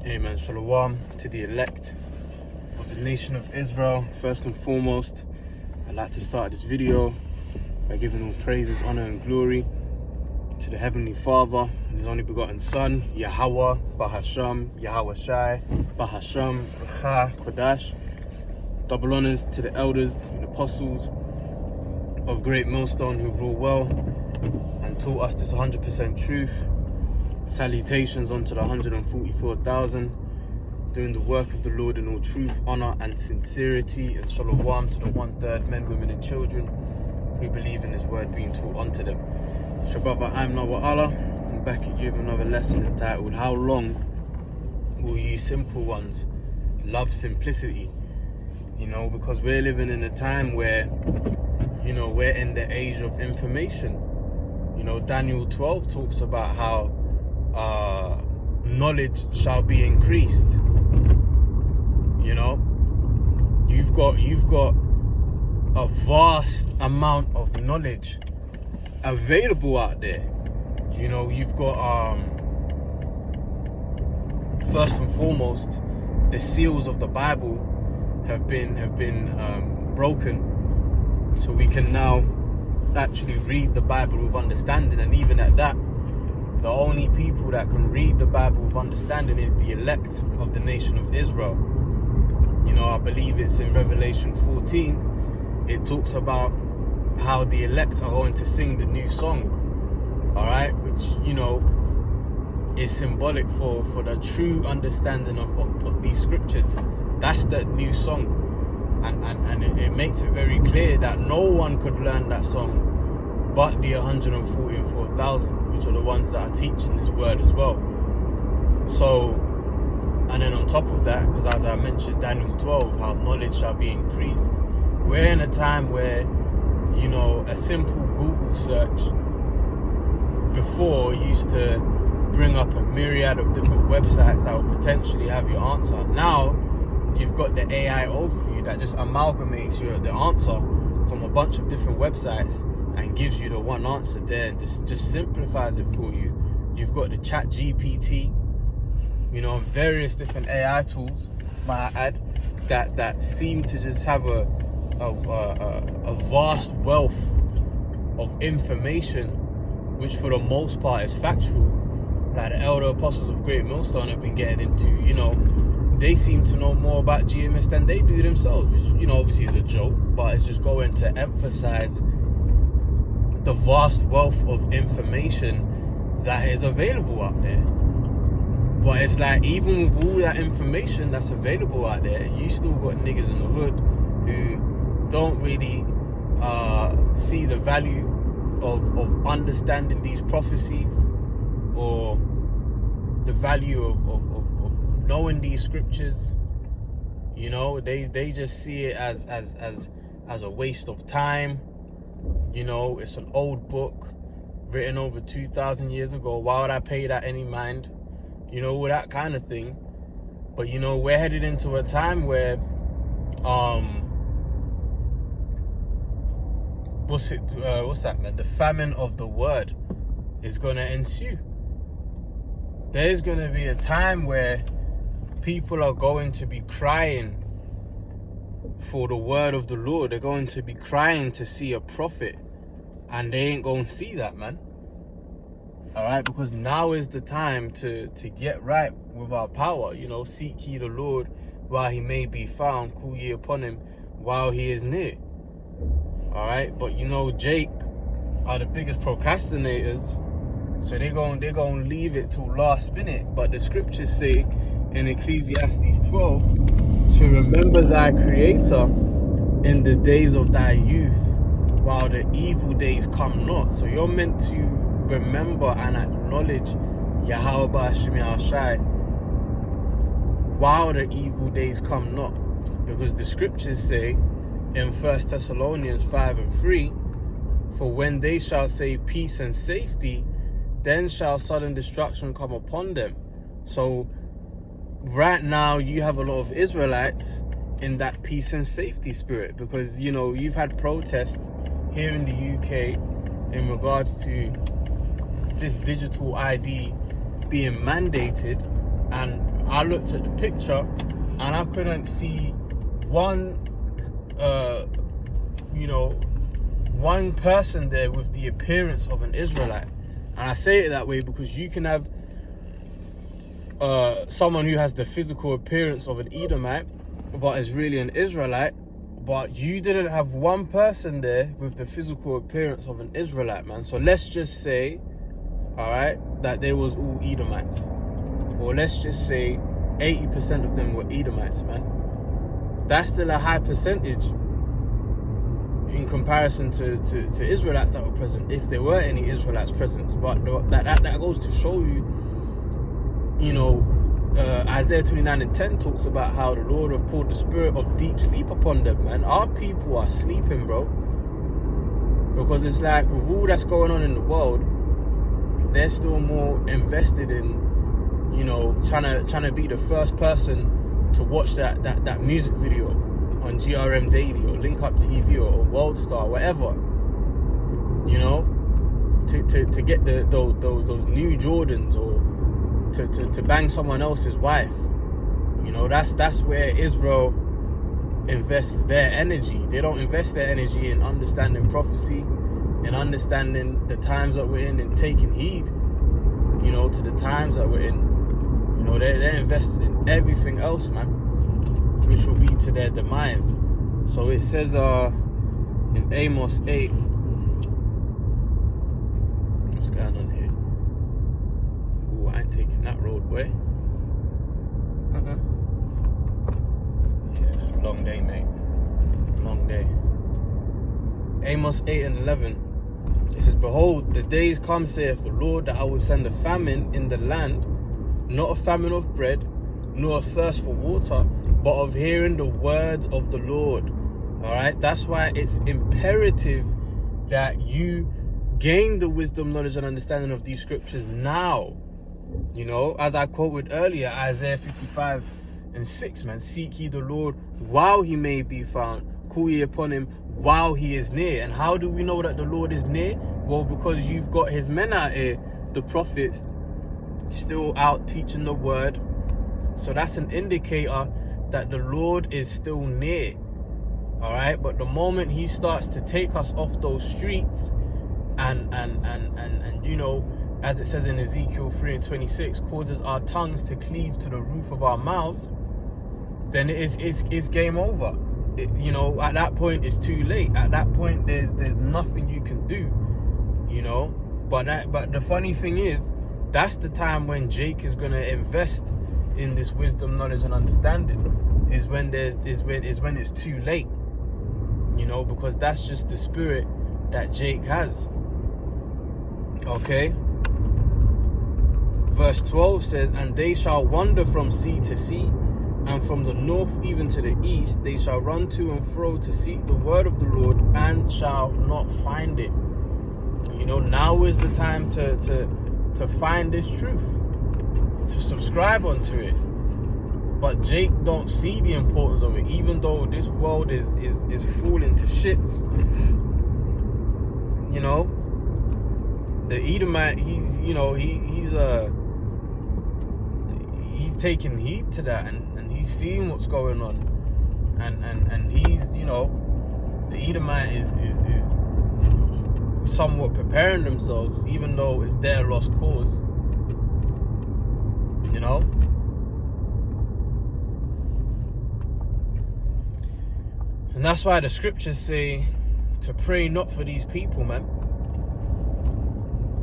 Amen. Shalom to the elect of the nation of Israel. First and foremost, I'd like to start this video by giving all praises, honor, and glory to the Heavenly Father and His only begotten Son, Yahweh, Bahasham, Yahweh Shai, Bahasham, Recha, Kodash. Double honors to the elders and apostles of Great Millstone who rule well and taught us this 100% truth. Salutations unto the 144,000 doing the work of the Lord in all truth, honor, and sincerity. And shalom to the 1/3 men, women, and children who believe in His word being taught unto them. Shabbat, I'm Nawa Allah. I'm back at you with another lesson entitled, How long will you simple ones love simplicity? You know, because we're living in a time where, you know, we're in the age of information. You know, Daniel 12 talks about how knowledge shall be increased. You know, you've got a vast amount of knowledge available out there. You know, you've got first and foremost, the seals of the Bible have been broken, so we can now actually read the Bible with understanding. And even at that, the only people that can read the Bible with understanding is the elect of the nation of Israel. You know, I believe it's in Revelation 14. It talks about how the elect are going to sing the new song. All right, which, you know, is symbolic for the true understanding of these scriptures. That's that new song. And it makes it very clear that no one could learn that song but the 144,000, which are the ones that are teaching this word as well. So, and then on top of that, because as I mentioned, Daniel 12, how knowledge shall be increased. We're in a time where, you know, a simple Google search before used to bring up a myriad of different websites that would potentially have your answer. Now, you've got the AI overview that just amalgamates the answer from a bunch of different websites and gives you the one answer there and just simplifies it for you. You've got the Chat GPT, you know, various different AI tools, might I add, that seem to just have a vast wealth of information, which for the most part is factual. Like the elder apostles of Great Millstone have been getting into, you know, they seem to know more about GMS than they do themselves, which, you know, obviously is a joke, but it's just going to emphasize the vast wealth of information that is available out there. But it's like, even with all that information that's available out there, you still got niggas in the hood who don't really see the value of understanding these prophecies, or the value of knowing these scriptures. You know, they just see it as a waste of time. You know, it's an old book written over 2,000 years ago. Why would I pay that any mind? You know, with that kind of thing. But, you know, we're headed into a time where what's that, man? The famine of the word is going to ensue. There's going to be a time where people are going to be crying for the word of the Lord. They're going to be crying to see a prophet, and they ain't going to see that, man. All right, because now is the time to get right with our power. You know, seek ye the Lord while He may be found, call ye upon Him while He is near. All right, but you know, Jake are the biggest procrastinators, so they're going to leave it till last minute. But the scriptures say in Ecclesiastes 12 to remember thy Creator in the days of thy youth, while the evil days come not. So you're meant to remember and acknowledge Yahweh Ba'ashim Yahshai while the evil days come not. Because the scriptures say in 1 Thessalonians 5:3, for when they shall say peace and safety, then shall sudden destruction come upon them. So right now you have a lot of Israelites in that peace and safety spirit, because, you know, you've had protests here in the UK in regards to this digital ID being mandated, and I looked at the picture and I couldn't see one one person there with the appearance of an Israelite. And I say it that way because you can have someone who has the physical appearance of an Edomite but is really an Israelite, but you didn't have one person there with the physical appearance of an Israelite, man. So let's just say, all right, that they was all Edomites, or let's just say 80% of them were Edomites, man. That's still a high percentage in comparison to Israelites that were present, if there were any Israelites present. But that goes to show you, Isaiah 29:10 talks about how the Lord have poured the spirit of deep sleep upon them, man. Our people are sleeping, bro. Because it's like, with all that's going on in the world, they're still more invested in, trying to be the first person to watch that music video on GRM Daily or Link Up TV or World Star, whatever. To get those new Jordans, or to bang someone else's wife. That's where Israel invests their energy. They don't invest their energy in understanding prophecy, in understanding the times that we're in, and taking heed, to the times that we're in. They're invested in everything else, man, which will be to their demise. So it says in Amos 8, what's going on here? Ooh, I ain't taking that road, boy. Yeah, long day, mate. Long day. Amos 8:11. It says, behold, the days come, saith the Lord, that I will send a famine in the land, not a famine of bread, nor a thirst for water, but of hearing the words of the Lord. All right, that's why it's imperative that you gain the wisdom, knowledge, and understanding of these scriptures now. As I quoted earlier, Isaiah 55:6, man. Seek ye the Lord while he may be found. Call ye upon him while he is near. And how do we know that the Lord is near? Well, because you've got his men out here, the prophets, still out teaching the word. So that's an indicator that the Lord is still near. All right, but the moment he starts to take us off those streets, and as it says in Ezekiel 3:26, causes our tongues to cleave to the roof of our mouths, then it's game over. At that point it's too late. At that point there's nothing you can do. But the funny thing is, that's the time when Jake is gonna invest in this wisdom, knowledge, and understanding. Is when it's too late. Because that's just the spirit that Jake has. Okay. Verse 12 says, and they shall wander from sea to sea, and from the north even to the east. They shall run to and fro to seek the word of the Lord, and shall not find it. Now is the time to find this truth, to subscribe unto it. But Jake don't see the importance of it, even though this world is falling to shit. The Edomite, he's taking heed to that, and he's seeing what's going on, and he's, the Edomite is somewhat preparing themselves, even though it's their lost cause. And that's why the scriptures say to pray not for these people, man,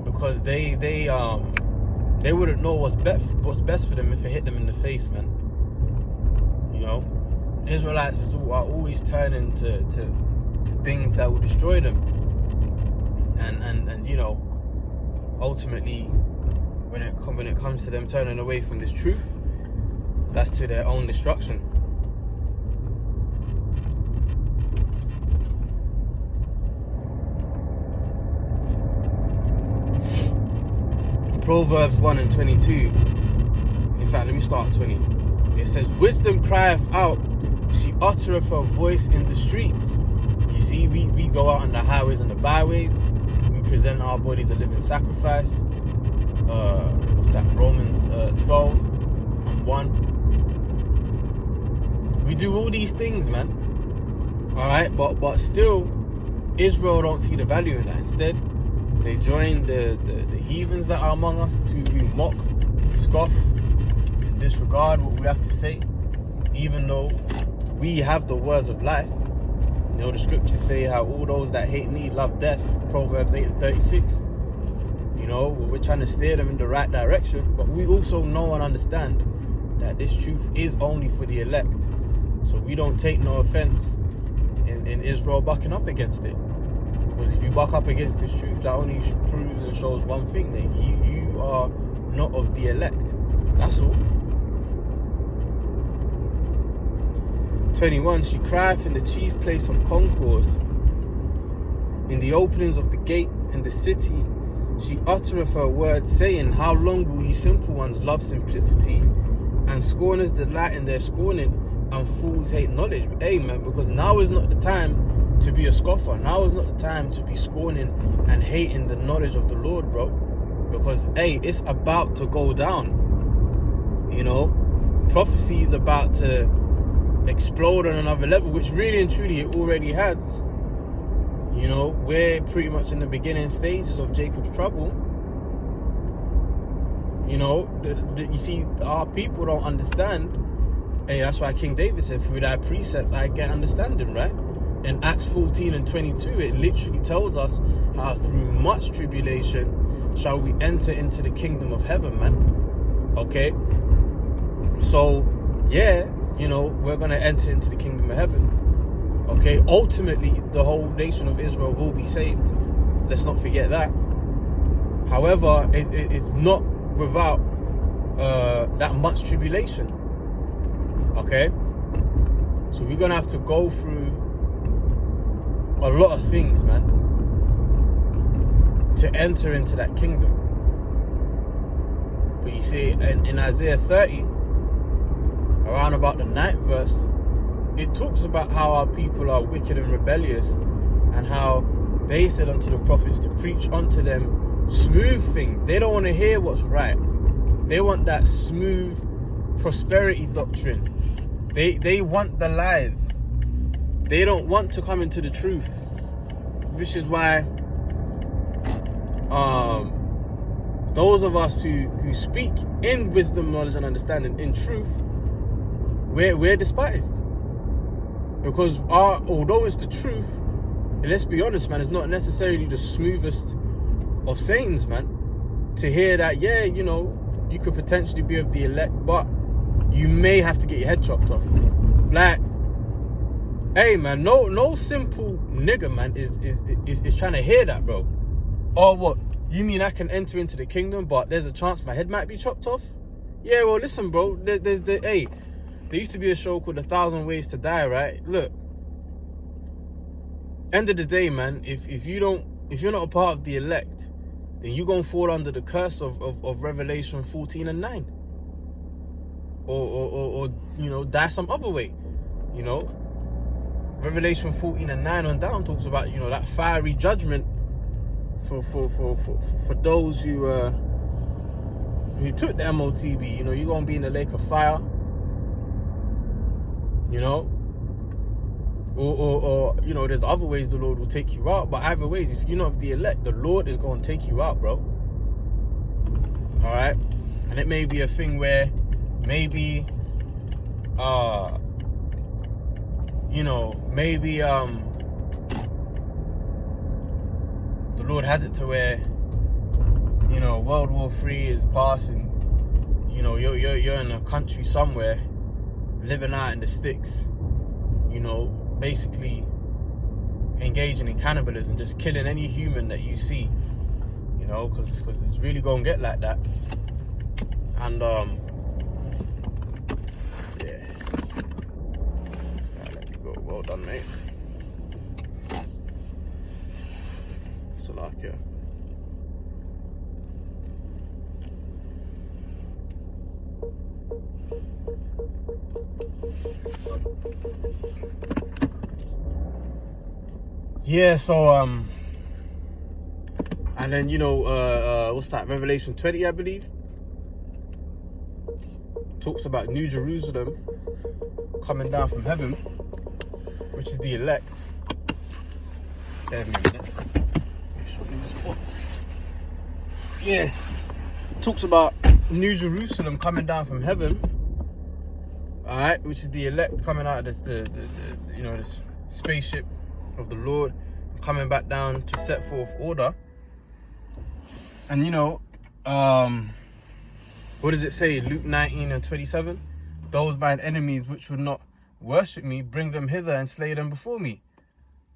because they wouldn't know what's best for them if it hit them in the face, man. Israelites are always turning to things that will destroy them, and ultimately, when it comes to them turning away from this truth, that's to their own destruction. Proverbs 1:22. In fact, let me start at 20. It says, wisdom crieth out, she uttereth her voice in the streets. You see, we go out on the highways and the byways, we present our bodies a living sacrifice, what's that? Romans 12 and 1. We do all these things, man. All right, but still, Israel don't see the value in that. Instead, they join the heathens that are among us who mock, scoff, and disregard what we have to say, even though we have the words of life. You know, the scriptures say how all those that hate me love death. Proverbs 8:36. You know, we're trying to steer them in the right direction, but we also know and understand that this truth is only for the elect. So we don't take no offense in Israel bucking up against it. Because if you buck up against this truth, that only proves and shows one thing, mate. You are not of the elect. That's all. 21, she crieth in the chief place of concourse, in the openings of the gates in the city. She uttereth her word, saying, how long will ye simple ones love simplicity, and scorners delight in their scorning, and fools hate knowledge? Amen. Because now is not the time to be a scoffer. Now is not the time to be scorning and hating the knowledge of the Lord, bro. Because, hey, it's about to go down. You know, prophecy is about to explode on another level, which really and truly it already has. You know, we're pretty much in the beginning stages of Jacob's trouble. You know, you see, our people don't understand. Hey, that's why King David said, through thy precepts I get understanding, right? In Acts 14 and 22, it literally tells us how through much tribulation shall we enter into the kingdom of heaven, man. Okay? So, yeah, you know, we're going to enter into the kingdom of heaven. Okay? Ultimately, the whole nation of Israel will be saved. Let's not forget that. However, it's not without that much tribulation. Okay? So we're going to have to go through a lot of things, man, to enter into that kingdom. But you see, in Isaiah 30, around about the 9th verse, it talks about how our people are wicked and rebellious, and how they said unto the prophets to preach unto them smooth things. They don't want to hear what's right. They want that smooth prosperity doctrine. They want the lies. They don't want to come into the truth. Which is why those of us who speak in wisdom, knowledge and understanding, in truth, we're despised. Because although it's the truth, let's be honest, man, it's not necessarily the smoothest of sayings, man. To hear that, yeah, you know, you could potentially be of the elect, but you may have to get your head chopped off. Like, hey, man, no simple nigga, man, is trying to hear that, bro. Or what? You mean I can enter into the kingdom, but there's a chance my head might be chopped off? Yeah, well, listen, bro. Hey, there used to be a show called 1,000 Ways to Die, right? Look, end of the day, man, if you're not a part of the elect, then you're gonna fall under the curse of Revelation 14 and 9. Or you know, die some other way. You know, Revelation 14 and 9 on down talks about, you know, that fiery judgment for those who took the MOTB. You know, you're gonna be in the lake of fire. You know, or you know, there's other ways the Lord will take you out. But either ways, if you're not of the elect, the Lord is going to take you out, bro. All right, and it may be a thing where maybe, you know, maybe the Lord has it to where, you know, World War III is passing. You know, you're in a country somewhere, living out in the sticks. You know, basically engaging in cannibalism, just killing any human that you see. You know, because it's really gonna get like that. And yeah. Right, let me go. Well done, mate. Salakia. Yeah, so And then, what's that? Revelation 20, I believe. Talks about New Jerusalem coming down from heaven, which is the elect. Yeah. Talks about New Jerusalem coming down from heaven. Alright, which is the elect coming out of this this spaceship of the Lord, coming back down to set forth order. And what does it say? Luke 19:27. Those mine enemies which would not worship me, bring them hither and slay them before me.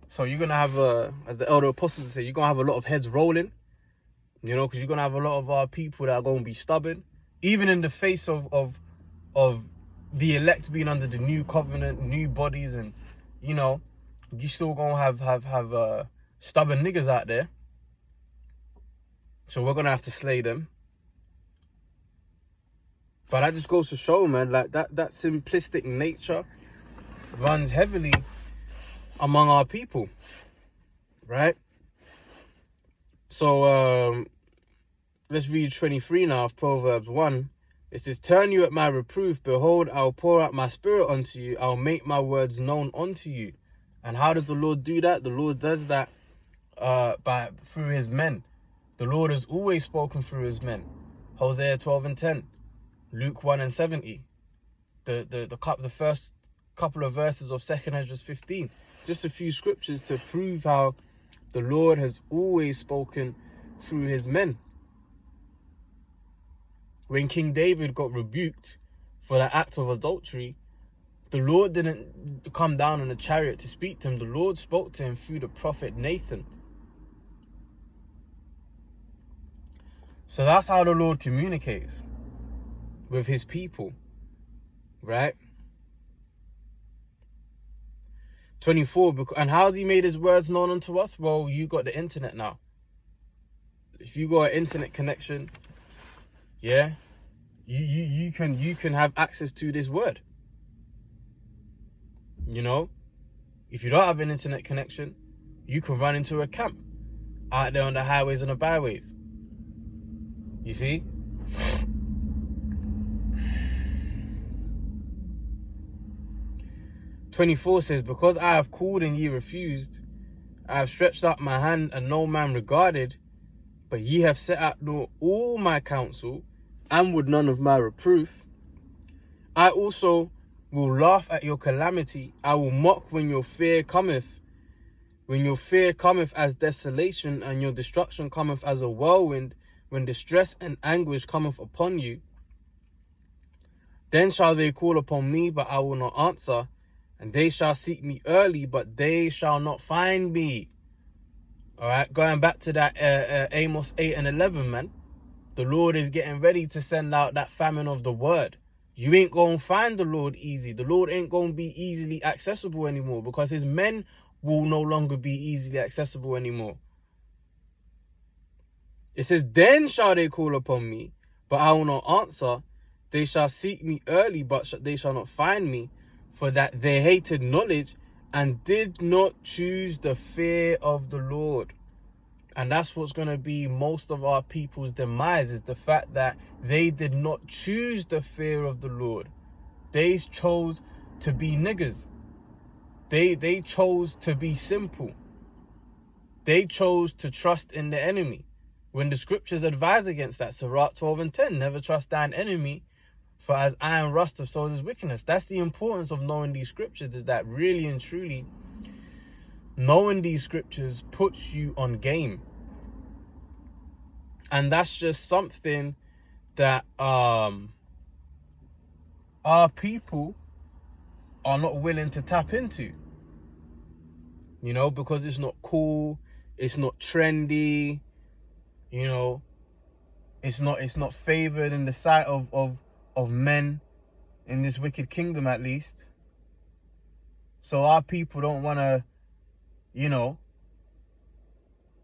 So you're gonna have as the elder apostles say, you're gonna have a lot of heads rolling, because you're gonna have a lot of people that are gonna be stubborn, even in the face of the elect being under the new covenant, new bodies, and you still gonna have stubborn niggas out there. So we're gonna have to slay them. But that just goes to show, man, like that simplistic nature runs heavily among our people, right? So let's read 23 now of Proverbs 1. It says, turn you at my reproof. Behold, I'll pour out my spirit unto you. I'll make my words known unto you. And how does the Lord do that? The Lord does that through his men. The Lord has always spoken through his men. Hosea 12:10. Luke 1:70. The first couple of verses of 2 Esdras 15. Just a few scriptures to prove how the Lord has always spoken through his men. When King David got rebuked for that act of adultery, the Lord didn't come down in a chariot to speak to him. The Lord spoke to him through the prophet Nathan. So that's how the Lord communicates with his people, right? 24, and how has he made his words known unto us? Well, you got the internet now. If you got an internet connection, yeah, you can have access to this word. If you don't have an internet connection, you can run into a camp out there on the highways and the byways. You see? "24 says, because I have called and ye refused, I have stretched out my hand and no man regarded, but ye have set at naught all my counsel, and would none of my reproof. I also will laugh at your calamity. I will mock when your fear cometh. When your fear cometh as desolation, and your destruction cometh as a whirlwind, when distress and anguish cometh upon you. Then shall they call upon me, but I will not answer. And they shall seek me early, but they shall not find me." All right, going back to that Amos 8:11, man. The Lord is getting ready to send out that famine of the word. You ain't going to find the Lord easy. The Lord ain't going to be easily accessible anymore, because his men will no longer be easily accessible anymore. It says, then shall they call upon me, but I will not answer. They shall seek me early, but they shall not find me. For that they hated knowledge and did not choose the fear of the Lord. And that's what's going to be most of our people's demise, is the fact that they did not choose the fear of the Lord. They chose to be niggas. They chose to be simple. They chose to trust in the enemy, when the scriptures advise against that. Sirach 12:10, never trust thine enemy, for as iron rusteth, so is his wickedness. That's the importance of knowing these scriptures, is that really and truly knowing these scriptures puts you on game. And that's just something that our people are not willing to tap into. Because it's not cool, it's not trendy, it's not favored in the sight of men in this wicked kingdom, at least. So our people don't want to,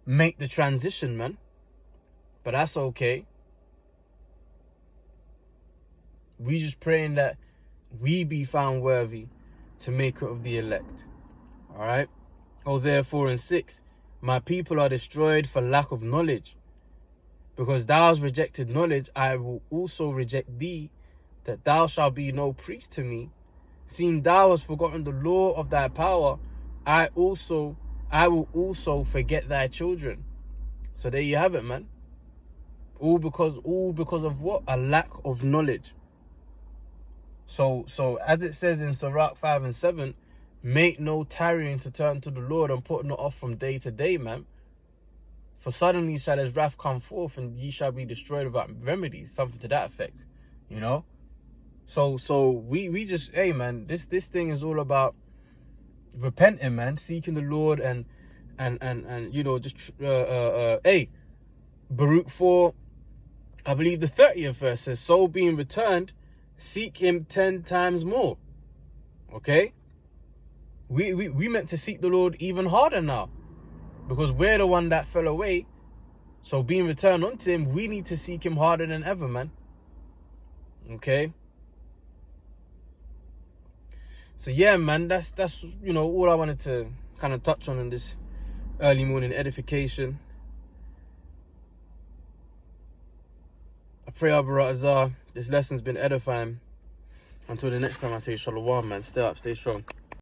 make the transition, man. But that's okay. We just praying that we be found worthy to make it of the elect. All right. Hosea 4:6. My people are destroyed for lack of knowledge. Because thou hast rejected knowledge, I will also reject thee, that thou shalt be no priest to me. Seeing thou hast forgotten the law of thy power, I will also forget thy children. So there you have it, man. All because of what? A lack of knowledge. So as it says in Sirach 5 and 7, make no tarrying to turn to the Lord, and put not off from day to day, man. For suddenly shall his wrath come forth, and ye shall be destroyed without remedies. Something to that effect, you know. So we just, hey man, this thing is all about repenting, man, seeking the Lord, and you know, just hey, Baruch 4, I believe the 30th verse says, so being returned, seek him 10 times more. Okay, we meant to seek the Lord even harder now, because we're the one that fell away. So being returned unto him, we need to seek him harder than ever, man. Okay. So yeah, man, that's you know, all I wanted to kind of touch on in this early morning edification. I pray, Abba, this lesson's been edifying. Until the next time I say shalom, man. Stay up, stay strong.